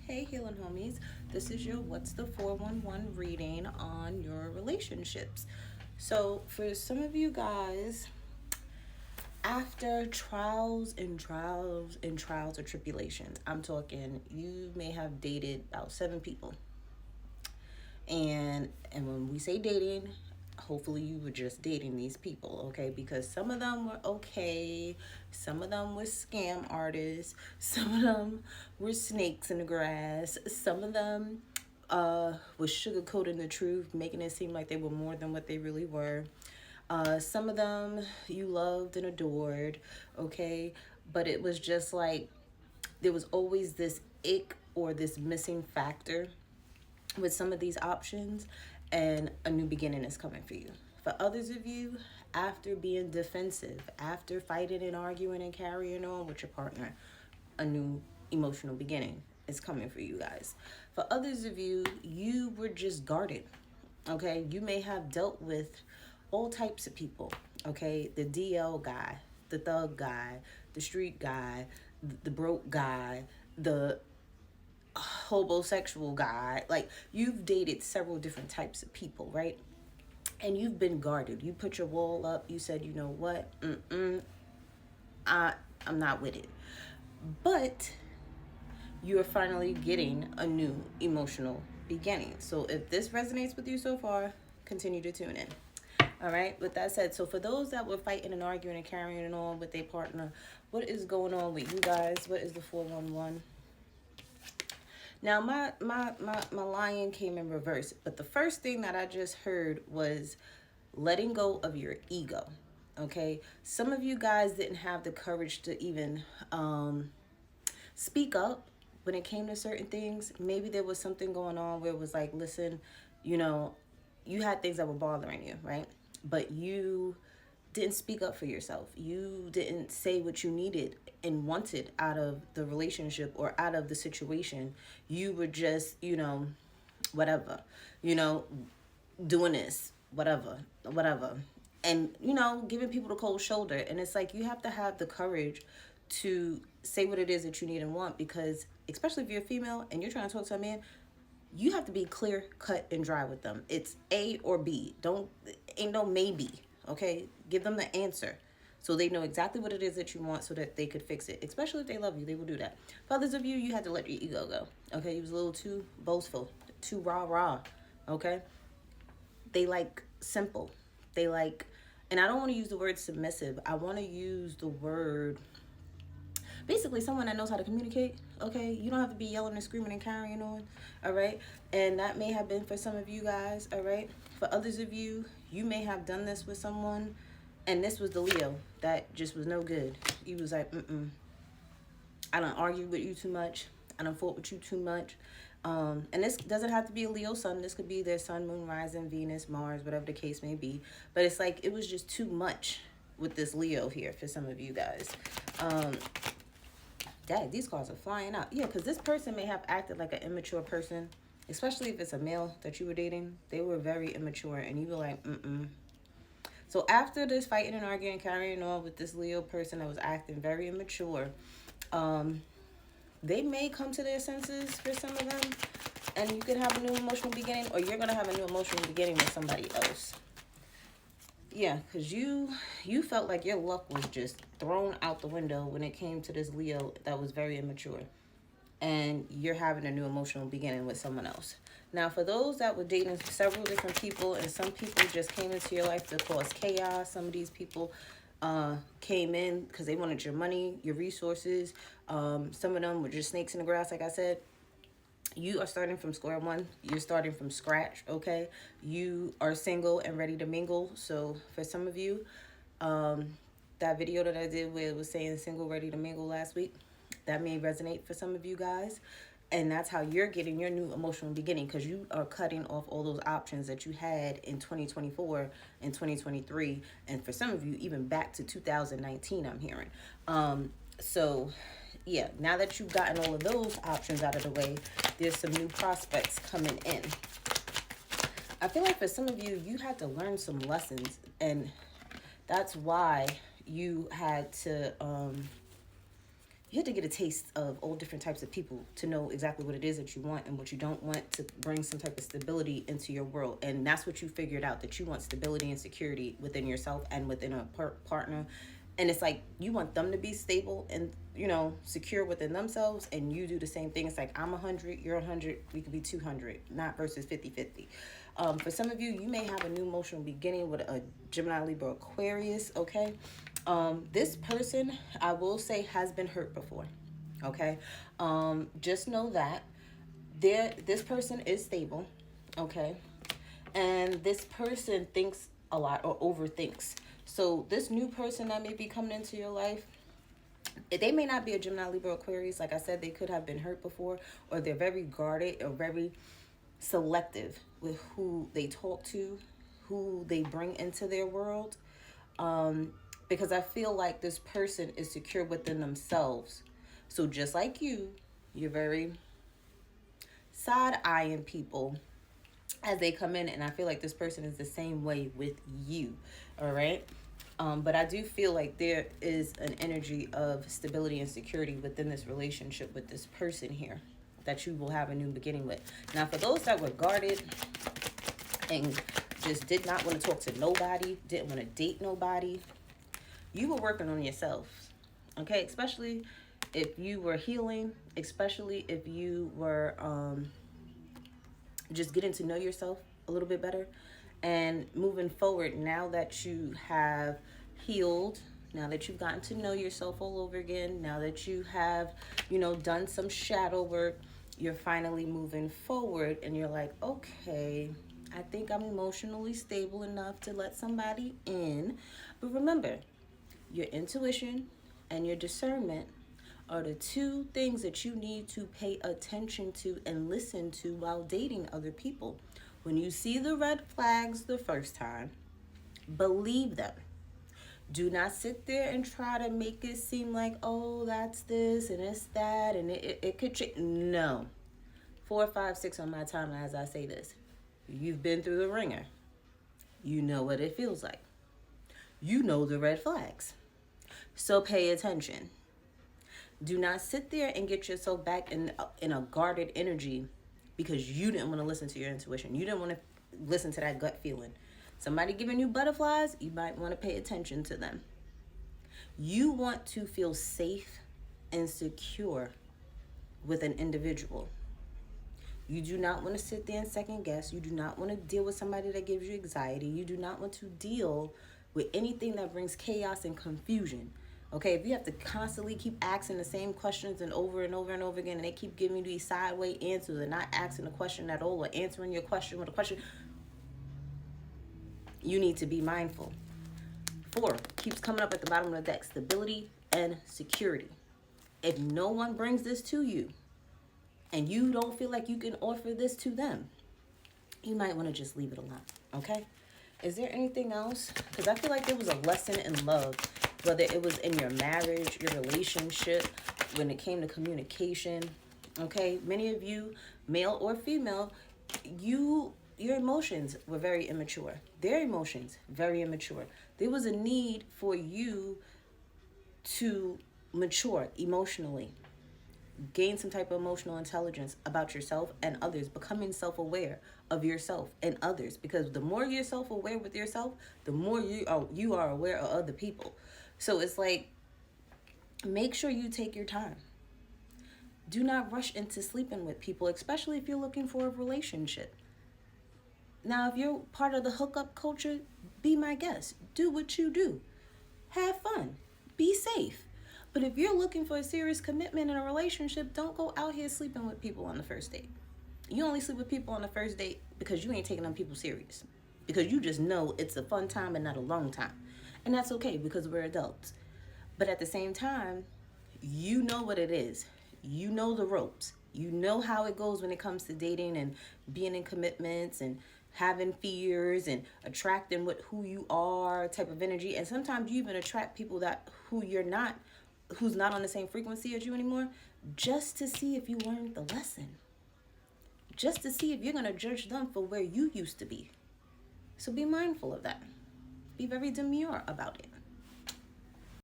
Hey, healing homies. This is your What's the 411 reading on your relationships. So, for some of you guys, after trials of tribulations, I'm talking you may have dated about 7 people. And when we say dating, hopefully you were just dating these people, okay? Because some of them were okay, some of them were scam artists, some of them were snakes in the grass, some of them was sugarcoating the truth, making it seem like they were more than what they really were. Some of them you loved and adored, okay? But it was just like there was always this ick or this missing factor with some of these options, and a new beginning is coming for you. For others of you, after being defensive, after fighting and arguing and carrying on with your partner, a new emotional beginning is coming for you guys. For others of you, you were just guarded. Okay, you may have dealt with all types of people. Okay, the DL guy, the thug guy, the street guy, the broke guy, the homosexual guy. Like, you've dated several different types of people, right? And you've been guarded. You put your wall up. You said, you know what? I'm not with it. But you're finally getting a new emotional beginning. So if this resonates with you so far, continue to tune in. All right. With that said, so for those that were fighting and arguing and carrying on with their partner, what is going on with you guys? What is the 411? Now, my lion came in reverse, but the first thing that I just heard was letting go of your ego. Okay, some of you guys didn't have the courage to even speak up when it came to certain things. Maybe there was something going on where it was like, listen, you know, you had things that were bothering you, right? But you didn't speak up for yourself. You didn't say what you needed and wanted out of the relationship or out of the situation. You were just, whatever, doing this, whatever. And, giving people the cold shoulder. And it's like, you have to have the courage to say what it is that you need and want, because especially if you're a female and you're trying to talk to a man, you have to be clear, cut, and dry with them. It's A or B. Ain't no maybe. Okay, give them the answer so they know exactly what it is that you want, so that they could fix it. Especially if they love you, they will do that. For others of you, you had to let your ego go. Okay, you was a little too boastful, too rah. Okay, they like simple. They like, and I don't want to use the word submissive. I want to use the word, basically someone that knows how to communicate. Okay, you don't have to be yelling and screaming and carrying on. All right, and that may have been for some of you guys. All right, for others of you, you may have done this with someone, and this was the Leo that just was no good. He was like, I don't argue with you too much. I don't fought with you too much. And this doesn't have to be a Leo sun. This could be their sun, moon, rising, Venus, Mars, whatever the case may be. But it's like, it was just too much with this Leo here for some of you guys. Dang, these cards are flying out. Yeah, because this person may have acted like an immature person, especially if it's a male that you were dating. They were very immature, and you were like, So after this fighting and arguing, carrying on with this Leo person that was acting very immature, they may come to their senses for some of them, and you could have a new emotional beginning, or you're going to have a new emotional beginning with somebody else. Yeah, because you felt like your luck was just thrown out the window when it came to this Leo that was very immature. And you're having a new emotional beginning with someone else. Now, for those that were dating several different people, and some people just came into your life to cause chaos. Some of these people came in because they wanted your money, your resources. Some of them were just snakes in the grass, like I said. You are starting from square one. You're starting from scratch, okay? You are single and ready to mingle. So for some of you, that video that I did where it was saying single, ready to mingle last week, that may resonate for some of you guys. And that's how you're getting your new emotional beginning, because you are cutting off all those options that you had in 2024 and 2023. And for some of you, even back to 2019, I'm hearing. So yeah, now that you've gotten all of those options out of the way, there's some new prospects coming in. I feel like for some of you, you had to learn some lessons, and that's why you had to you have to get a taste of all different types of people to know exactly what it is that you want and what you don't want, to bring some type of stability into your world. And that's what you figured out, that you want stability and security within yourself and within a partner. And it's like you want them to be stable and, you know, secure within themselves, and you do the same thing. It's like, I'm 100, you're 100, we could be 200, not versus 50-50. For some of you, you may have a new emotional beginning with a Gemini, Libra, Aquarius, okay? This person, I will say, has been hurt before, okay? Just know that this person is stable, okay? And this person thinks a lot or overthinks. So this new person that may be coming into your life, they may not be a Gemini, Libra, Aquarius. Like I said, they could have been hurt before, or they're very guarded or very selective with who they talk to, who they bring into their world. Because I feel like this person is secure within themselves. So just like you're very side-eyeing people as they come in, and I feel like this person is the same way with you, all right? But I do feel like there is an energy of stability and security within this relationship with this person here that you will have a new beginning with. Now, for those that were guarded and just did not want to talk to nobody, didn't want to date nobody, you were working on yourself, okay? Especially if you were healing, especially if you were just getting to know yourself a little bit better. And moving forward, now that you have healed, now that you've gotten to know yourself all over again, now that you have, you know, done some shadow work, you're finally moving forward and you're like, okay, I think I'm emotionally stable enough to let somebody in. But remember, your intuition and your discernment are the two things that you need to pay attention to and listen to while dating other people. When you see the red flags the first time, believe them. Do not sit there and try to make it seem like, oh, that's this and it's that and it could change. No. 4, 5, 6 on my timeline as I say this. You've been through the ringer. You know what it feels like. You know the red flags. So pay attention. Do not sit there and get yourself back in a guarded energy because you didn't want to listen to your intuition. You didn't want to listen to that gut feeling. Somebody giving you butterflies, you might want to pay attention to them. You want to feel safe and secure with an individual. You do not want to sit there and second guess. You do not want to deal with somebody that gives you anxiety. You do not want to deal with anything that brings chaos and confusion. Okay, if you have to constantly keep asking the same questions and over and over and over again, and they keep giving you these sideways answers and not asking the question at all or answering your question with a question, you need to be mindful. 4, keeps coming up at the bottom of the deck, stability and security. If no one brings this to you and you don't feel like you can offer this to them, you might want to just leave it alone, okay? Is there anything else? Because I feel like there was a lesson in love, whether it was in your marriage, your relationship, when it came to communication, okay? Many of you, male or female, your emotions were very immature. Their emotions, very immature. There was a need for you to mature emotionally, gain some type of emotional intelligence about yourself and others, becoming self-aware of yourself and others, because the more you're self-aware with yourself, the more you are aware of other people. So it's like, make sure you take your time. Do not rush into sleeping with people, especially if you're looking for a relationship. Now, if you're part of the hookup culture, be my guest. Do what you do. Have fun. Be safe. But if you're looking for a serious commitment in a relationship, don't go out here sleeping with people on the first date. You only sleep with people on the first date because you ain't taking them people serious. Because you just know it's a fun time and not a long time. And that's okay because we're adults. But at the same time, you know what it is. You know the ropes. You know how it goes when it comes to dating and being in commitments and having fears and attracting who you are type of energy. And sometimes you even attract people who's not on the same frequency as you anymore, just to see if you learned the lesson. Just to see if you're going to judge them for where you used to be. So be mindful of that. Be very demure about it.